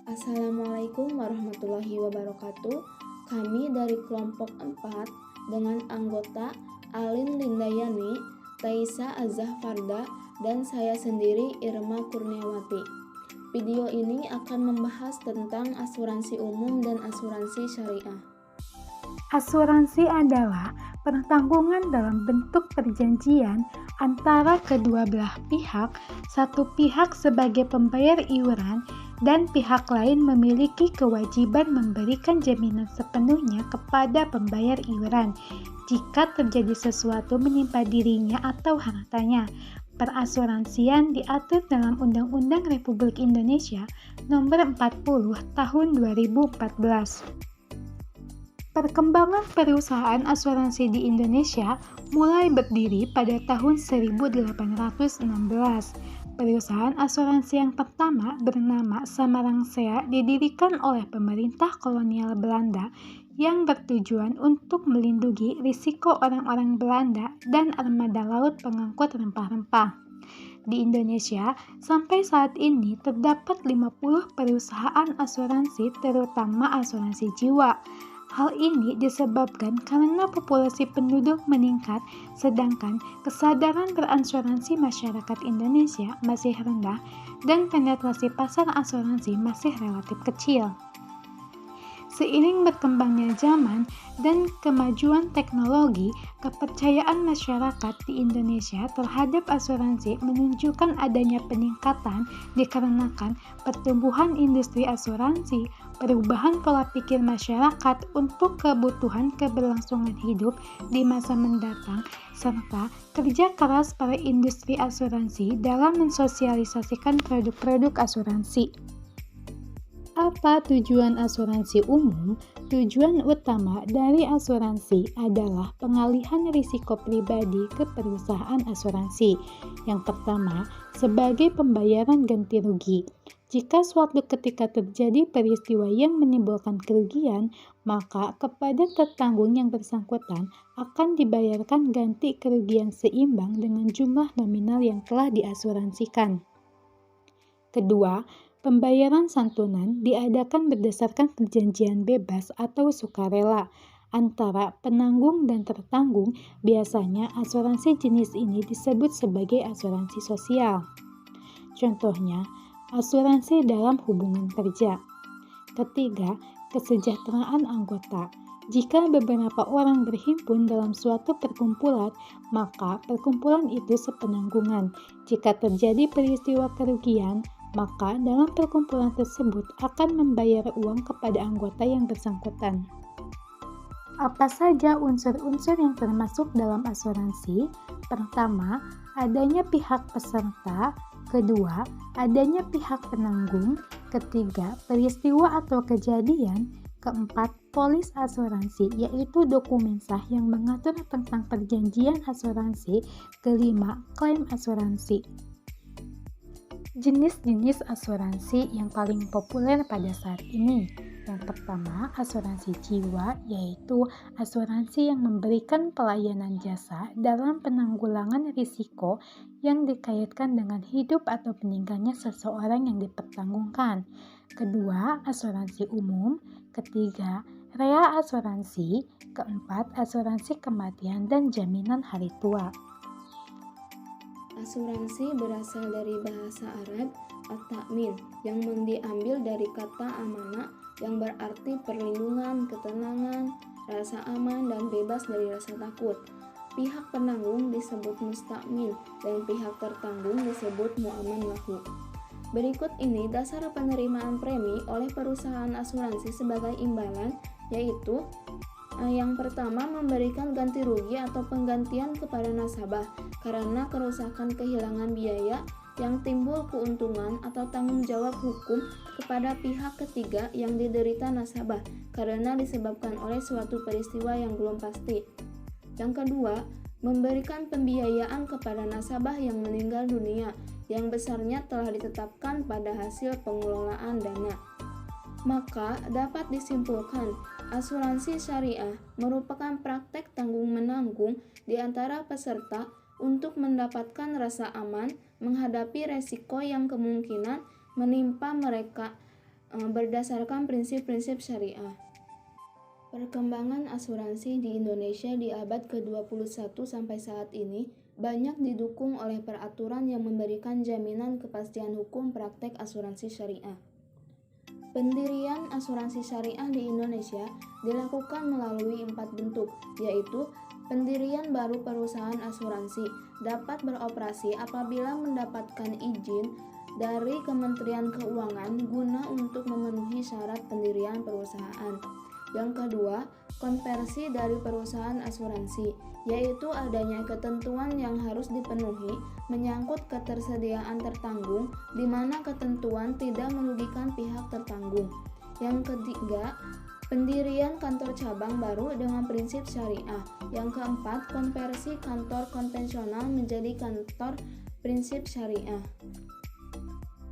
Assalamualaikum warahmatullahi wabarakatuh. Kami dari kelompok 4 dengan anggota Alin Lindayani, Taisa Azahfarda, dan saya sendiri Irma Kurniawati. Video ini akan membahas tentang asuransi umum dan asuransi syariah. Asuransi adalah pertanggungan dalam bentuk perjanjian antara kedua belah pihak, satu pihak sebagai pembayar iuran dan pihak lain memiliki kewajiban memberikan jaminan sepenuhnya kepada pembayar iuran jika terjadi sesuatu menimpa dirinya atau hartanya. Perasuransian diatur dalam Undang-Undang Republik Indonesia Nomor 40 Tahun 2014. Perkembangan perusahaan asuransi di Indonesia mulai berdiri pada tahun 1816. Perusahaan asuransi yang pertama bernama Samarangsea didirikan oleh pemerintah kolonial Belanda yang bertujuan untuk melindungi risiko orang-orang Belanda dan armada laut pengangkut rempah-rempah. Di Indonesia, sampai saat ini terdapat 50 perusahaan asuransi, terutama asuransi jiwa. Hal ini disebabkan karena populasi penduduk meningkat, sedangkan kesadaran berasuransi masyarakat Indonesia masih rendah dan penetrasi pasar asuransi masih relatif kecil. Seiring berkembangnya zaman dan kemajuan teknologi, kepercayaan masyarakat di Indonesia terhadap asuransi menunjukkan adanya peningkatan dikarenakan pertumbuhan industri asuransi, perubahan pola pikir masyarakat untuk kebutuhan keberlangsungan hidup di masa mendatang, serta kerja keras para industri asuransi dalam mensosialisasikan produk-produk asuransi. Apa tujuan asuransi umum? Tujuan utama dari asuransi adalah pengalihan risiko pribadi ke perusahaan asuransi. Yang pertama, sebagai pembayaran ganti rugi. Jika suatu ketika terjadi peristiwa yang menimbulkan kerugian, maka kepada tertanggung yang bersangkutan akan dibayarkan ganti kerugian seimbang dengan jumlah nominal yang telah diasuransikan. Kedua, pembayaran santunan diadakan berdasarkan perjanjian bebas atau sukarela antara penanggung dan tertanggung. Biasanya asuransi jenis ini disebut sebagai asuransi sosial. Contohnya, asuransi dalam hubungan kerja. Ketiga, kesejahteraan anggota. Jika beberapa orang berhimpun dalam suatu perkumpulan, maka perkumpulan itu sepenanggungan. Jika terjadi peristiwa kerugian, maka dalam perkumpulan tersebut akan membayar uang kepada anggota yang bersangkutan. Apa saja unsur-unsur yang termasuk dalam asuransi? Pertama, adanya pihak peserta. Kedua, adanya pihak penanggung. Ketiga, peristiwa atau kejadian. Keempat, polis asuransi, yaitu dokumen sah yang mengatur tentang perjanjian asuransi. Kelima, klaim asuransi. Jenis-jenis asuransi yang paling populer pada saat ini. Yang pertama, asuransi jiwa, yaitu asuransi yang memberikan pelayanan jasa dalam penanggulangan risiko yang dikaitkan dengan hidup atau meninggalnya seseorang yang dipertanggungkan. Kedua, asuransi umum. Ketiga, rea asuransi. Keempat, asuransi kematian dan jaminan hari tua. Asuransi berasal dari bahasa Arab at-ta'min yang diambil dari kata amanah yang berarti perlindungan, ketenangan, rasa aman, dan bebas dari rasa takut. Pihak penanggung disebut musta'min dan pihak tertanggung disebut mu'aman lahu. Berikut ini dasar penerimaan premi oleh perusahaan asuransi sebagai imbalan, yaitu yang pertama, memberikan ganti rugi atau penggantian kepada nasabah karena kerusakan kehilangan biaya yang timbul keuntungan atau tanggung jawab hukum kepada pihak ketiga yang diderita nasabah karena disebabkan oleh suatu peristiwa yang belum pasti. Yang kedua, memberikan pembiayaan kepada nasabah yang meninggal dunia yang besarnya telah ditetapkan pada hasil pengelolaan dana. Maka dapat disimpulkan, asuransi syariah merupakan praktek tanggung-menanggung di antara peserta untuk mendapatkan rasa aman menghadapi resiko yang kemungkinan menimpa mereka berdasarkan prinsip-prinsip syariah. Perkembangan asuransi di Indonesia di abad ke-21 sampai saat ini banyak didukung oleh peraturan yang memberikan jaminan kepastian hukum praktek asuransi syariah. Pendirian asuransi syariah di Indonesia dilakukan melalui 4 bentuk, yaitu pendirian baru perusahaan asuransi dapat beroperasi apabila mendapatkan izin dari Kementerian Keuangan guna untuk memenuhi syarat pendirian perusahaan. Yang kedua, konversi dari perusahaan asuransi, yaitu adanya ketentuan yang harus dipenuhi menyangkut ketersediaan tertanggung, di mana ketentuan tidak merugikan pihak tertanggung. Yang ketiga, pendirian kantor cabang baru dengan prinsip syariah. Yang keempat, konversi kantor konvensional menjadi kantor prinsip syariah.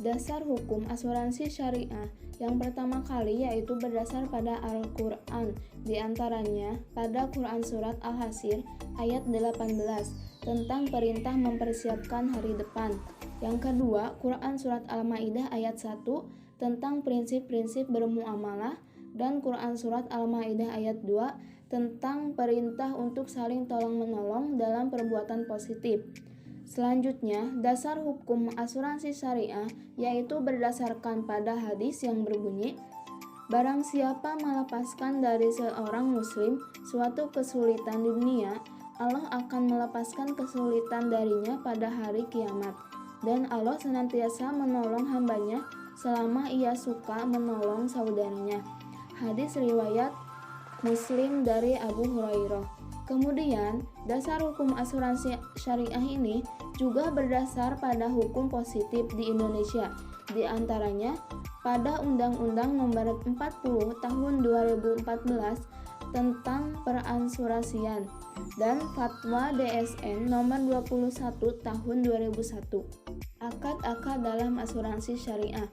Dasar hukum asuransi syariah yang pertama kali yaitu berdasar pada Al-Quran, diantaranya pada Quran Surat Al-Hasyr ayat 18 tentang perintah mempersiapkan hari depan. Yang kedua, Quran Surat Al-Maidah ayat 1 tentang prinsip-prinsip bermuamalah, dan Quran Surat Al-Maidah ayat 2 tentang perintah untuk saling tolong-menolong dalam perbuatan positif. Selanjutnya, dasar hukum asuransi syariah yaitu berdasarkan pada hadis yang berbunyi, barang siapa melepaskan dari seorang muslim suatu kesulitan di dunia, Allah akan melepaskan kesulitan darinya pada hari kiamat, dan Allah senantiasa menolong hambanya selama ia suka menolong saudaranya. Hadis riwayat Muslim dari Abu Hurairah. Kemudian, dasar hukum asuransi syariah ini juga berdasar pada hukum positif di Indonesia, di antaranya pada Undang-Undang Nomor 40 Tahun 2014 tentang peransurasian dan Fatwa DSN Nomor 21 Tahun 2001. Akad-akad dalam asuransi syariah.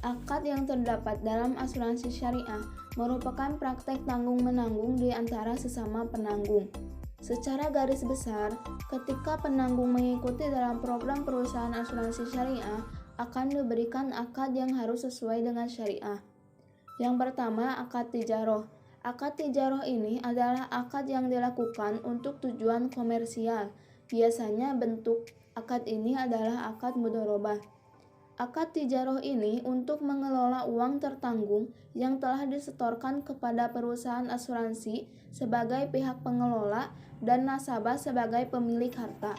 Akad yang terdapat dalam asuransi syariah merupakan praktek tanggung-menanggung di antara sesama penanggung. Secara garis besar, ketika penanggung mengikuti dalam program perusahaan asuransi syariah, akan diberikan akad yang harus sesuai dengan syariah. Yang pertama, akad tijaroh. Akad tijaroh ini adalah akad yang dilakukan untuk tujuan komersial. Biasanya bentuk akad ini adalah akad mudharabah. Akad tijaroh ini untuk mengelola uang tertanggung yang telah disetorkan kepada perusahaan asuransi sebagai pihak pengelola dan nasabah sebagai pemilik harta.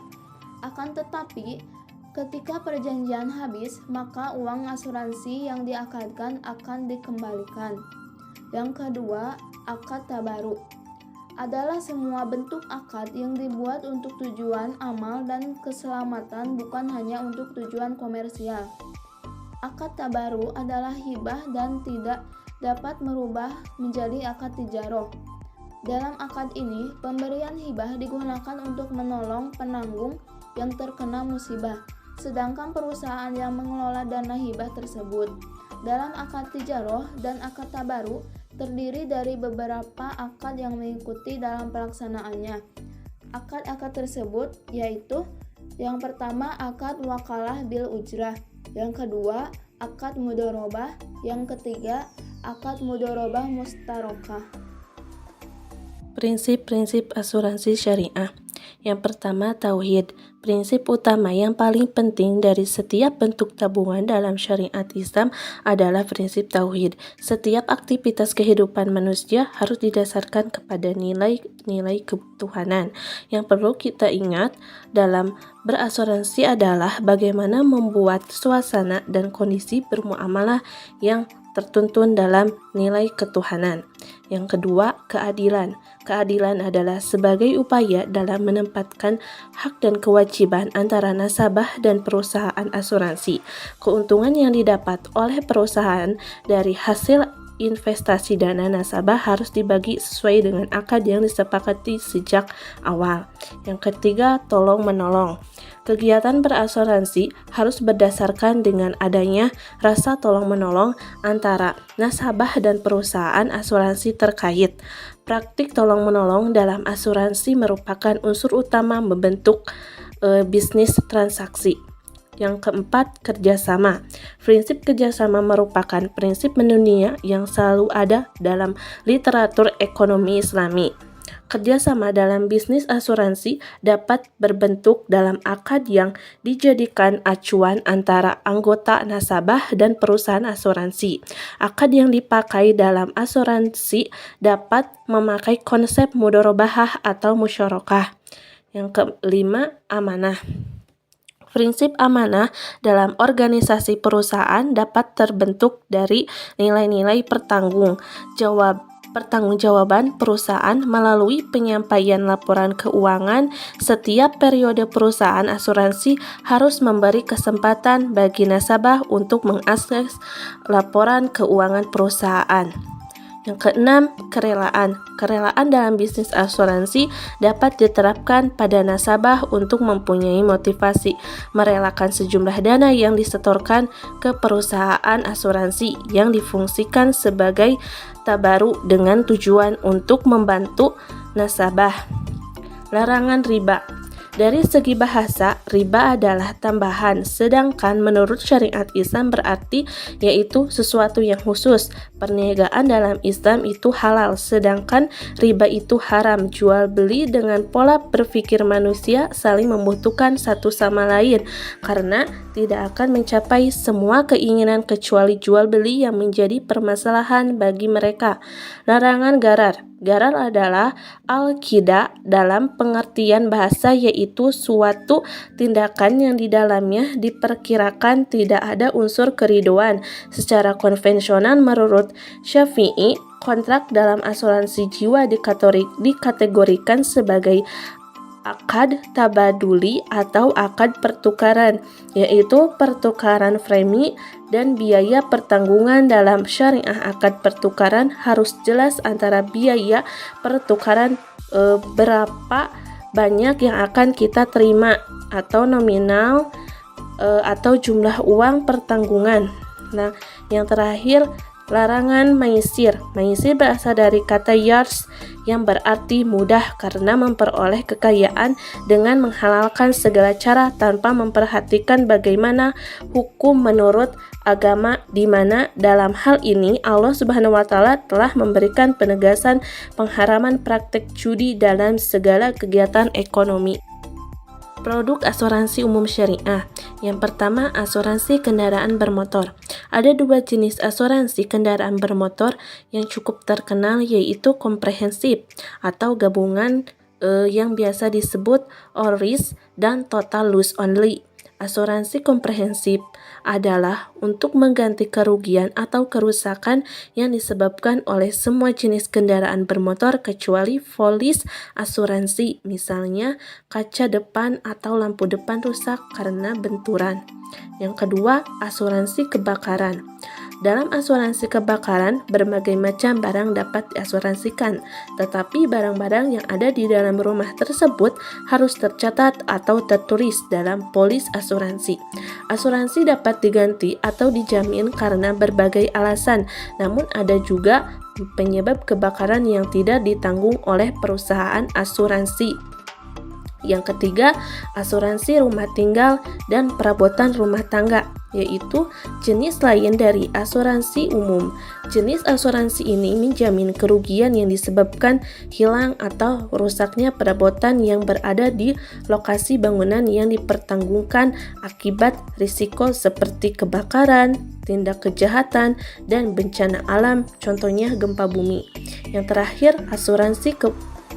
Akan tetapi, ketika perjanjian habis, maka uang asuransi yang diakadkan akan dikembalikan. Yang kedua, akad tabaruk adalah semua bentuk akad yang dibuat untuk tujuan amal dan keselamatan, bukan hanya untuk tujuan komersial. Akad tabaru adalah hibah dan tidak dapat merubah menjadi akad tijaroh. Dalam akad ini, pemberian hibah digunakan untuk menolong penanggung yang terkena musibah, sedangkan perusahaan yang mengelola dana hibah tersebut. Dalam akad tijaroh dan akad tabaru terdiri dari beberapa akad yang mengikuti dalam pelaksanaannya. Akad-akad tersebut yaitu yang pertama akad wakalah bil ujrah, yang kedua akad mudharabah, yang ketiga akad mudharabah mustarokah. Prinsip-prinsip asuransi syariah. Yang pertama, tauhid. Prinsip utama yang paling penting dari setiap bentuk tabungan dalam syariat Islam adalah prinsip tauhid. Setiap aktivitas kehidupan manusia harus didasarkan kepada nilai-nilai ketuhanan. Yang perlu kita ingat dalam berasuransi adalah bagaimana membuat suasana dan kondisi bermuamalah yang tertuntun dalam nilai ketuhanan. Yang kedua, keadilan. Keadilan adalah sebagai upaya dalam menempatkan hak dan kewajiban antara nasabah dan perusahaan asuransi. Keuntungan yang didapat oleh perusahaan dari hasil investasi dana nasabah harus dibagi sesuai dengan akad yang disepakati sejak awal. Yang ketiga, tolong-menolong. Kegiatan berasuransi harus berdasarkan dengan adanya rasa tolong-menolong antara nasabah dan perusahaan asuransi terkait. Praktik tolong-menolong dalam asuransi merupakan unsur utama membentuk bisnis transaksi. Yang keempat, kerjasama. Prinsip kerjasama merupakan prinsip mendunia yang selalu ada dalam literatur ekonomi Islami. Kerjasama dalam bisnis asuransi dapat berbentuk dalam akad yang dijadikan acuan antara anggota nasabah dan perusahaan asuransi. Akad yang dipakai dalam asuransi dapat memakai konsep mudharabah atau musyarakah. Yang kelima, amanah. Prinsip amanah dalam organisasi perusahaan dapat terbentuk dari nilai-nilai pertanggungjawaban perusahaan melalui penyampaian laporan keuangan. Setiap periode perusahaan asuransi harus memberi kesempatan bagi nasabah untuk mengakses laporan keuangan perusahaan. Yang keenam, kerelaan. Kerelaan dalam bisnis asuransi dapat diterapkan pada nasabah untuk mempunyai motivasi merelakan sejumlah dana yang disetorkan ke perusahaan asuransi yang difungsikan sebagai tabaruk dengan tujuan untuk membantu nasabah. Larangan riba. Dari segi bahasa, riba adalah tambahan, sedangkan menurut syariat Islam berarti yaitu sesuatu yang khusus. Perniagaan dalam Islam itu halal, sedangkan riba itu haram. Jual beli dengan pola berpikir manusia saling membutuhkan satu sama lain, karena tidak akan mencapai semua keinginan kecuali jual beli yang menjadi permasalahan bagi mereka. Larangan garar. Garar adalah al-qida dalam pengertian bahasa, yaitu suatu tindakan yang di dalamnya diperkirakan tidak ada unsur keriduan. Secara konvensional menurut Syafi'i, kontrak dalam asuransi jiwa dikategorikan sebagai akad tabaduli atau akad pertukaran, yaitu pertukaran premi dan biaya pertanggungan. Dalam syariah, akad pertukaran harus jelas antara biaya pertukaran berapa banyak yang akan kita terima, atau nominal atau jumlah uang pertanggungan. Nah, yang terakhir, larangan maisir. Maisir berasal dari kata yars yang berarti mudah karena memperoleh kekayaan dengan menghalalkan segala cara tanpa memperhatikan bagaimana hukum menurut agama, di mana dalam hal ini Allah Subhanahu wa taala telah memberikan penegasan pengharaman praktek judi dalam segala kegiatan ekonomi. Produk asuransi umum syariah. Yang pertama, asuransi kendaraan bermotor. Ada dua jenis asuransi kendaraan bermotor yang cukup terkenal, yaitu komprehensif atau gabungan yang biasa disebut all risk dan total loss only. Asuransi komprehensif adalah untuk mengganti kerugian atau kerusakan yang disebabkan oleh semua jenis kendaraan bermotor kecuali polis asuransi, misalnya kaca depan atau lampu depan rusak karena benturan. Yang kedua, asuransi kebakaran. Dalam asuransi kebakaran, berbagai macam barang dapat diasuransikan, tetapi barang-barang yang ada di dalam rumah tersebut harus tercatat atau tertulis dalam polis asuransi. Asuransi dapat diganti atau dijamin karena berbagai alasan, namun ada juga penyebab kebakaran yang tidak ditanggung oleh perusahaan asuransi. Yang ketiga, asuransi rumah tinggal dan perabotan rumah tangga, yaitu jenis lain dari asuransi umum. Jenis asuransi ini menjamin kerugian yang disebabkan hilang atau rusaknya perabotan yang berada di lokasi bangunan yang dipertanggungkan akibat risiko seperti kebakaran, tindak kejahatan, dan bencana alam, contohnya gempa bumi. Yang terakhir, asuransi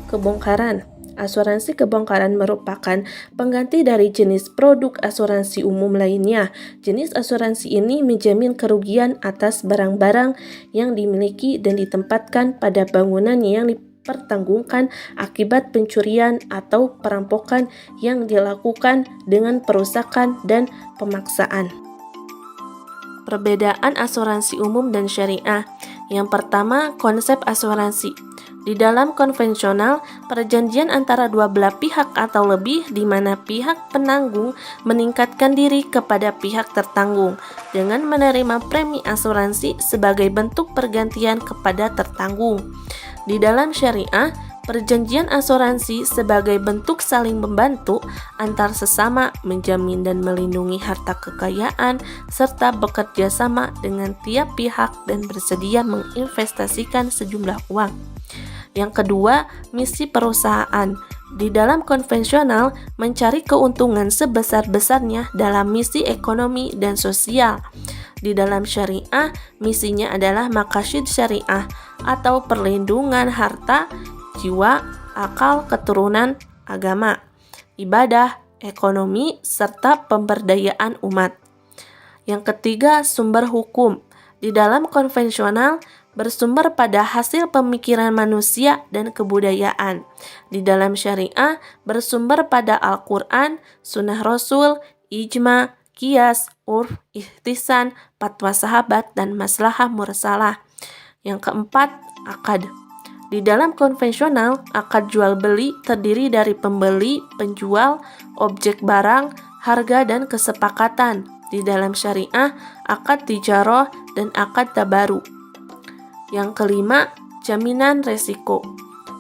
kebongkaran. Asuransi kebongkaran merupakan pengganti dari jenis produk asuransi umum lainnya. Jenis asuransi ini menjamin kerugian atas barang-barang yang dimiliki dan ditempatkan pada bangunan yang dipertanggungkan akibat pencurian atau perampokan yang dilakukan dengan perusakan dan pemaksaan. Perbedaan asuransi umum dan syariah. Yang pertama, konsep asuransi. Di dalam konvensional, perjanjian antara dua belah pihak atau lebih, di mana pihak penanggung meningkatkan diri kepada pihak tertanggung dengan menerima premi asuransi sebagai bentuk pergantian kepada tertanggung. Di dalam syariah, Perjanjian asuransi sebagai bentuk saling membantu antar sesama, menjamin dan melindungi harta kekayaan, serta bekerja sama dengan tiap pihak dan bersedia menginvestasikan sejumlah uang. Yang kedua, misi perusahaan. Di dalam konvensional, mencari keuntungan sebesar-besarnya dalam misi ekonomi dan sosial. Di dalam syariah, misinya adalah maqasid syariah atau perlindungan harta, jiwa, akal, keturunan, agama, ibadah, ekonomi, serta pemberdayaan umat. Yang ketiga, sumber hukum. Di dalam konvensional, bersumber pada hasil pemikiran manusia dan kebudayaan. Di dalam syariah, bersumber pada Al-Quran, Sunnah Rasul, ijma, qiyas, urf, ihtisan, fatwa sahabat, dan maslahah mursalah. Yang keempat, akad. Di dalam konvensional, akad jual beli terdiri dari pembeli, penjual, objek barang, harga, dan kesepakatan. Di dalam syariah, akad tijaroh dan akad tabaru. Yang kelima, jaminan resiko.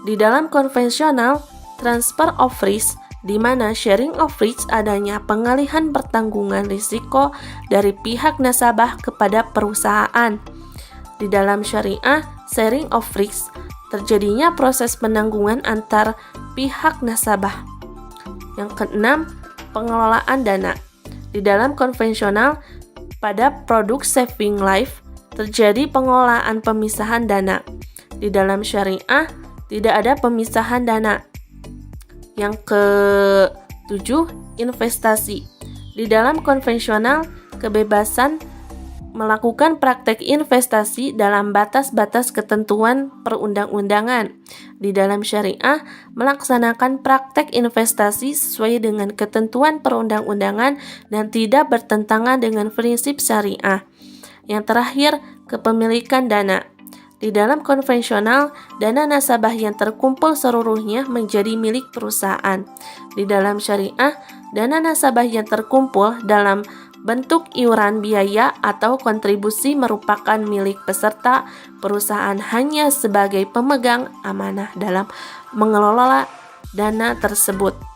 Di dalam konvensional, transfer of risk, di mana sharing of risk adanya pengalihan pertanggungan risiko dari pihak nasabah kepada perusahaan. Di dalam syariah, sharing of risk, terjadinya proses penanggungan antar pihak nasabah. Yang keenam, pengelolaan dana. Di dalam konvensional, pada produk saving life, terjadi pengelolaan pemisahan dana. Di dalam syariah, tidak ada pemisahan dana. Yang ketujuh, investasi. Di dalam konvensional, kebebasan melakukan praktek investasi dalam batas-batas ketentuan perundang-undangan. Di dalam syariah, melaksanakan praktek investasi sesuai dengan ketentuan perundang-undangan dan tidak bertentangan dengan prinsip syariah. Yang terakhir, kepemilikan dana. Di dalam konvensional, dana nasabah yang terkumpul seluruhnya menjadi milik perusahaan. Di dalam syariah, dana nasabah yang terkumpul dalam bentuk iuran biaya atau kontribusi merupakan milik peserta. Perusahaan hanya sebagai pemegang amanah dalam mengelola dana tersebut.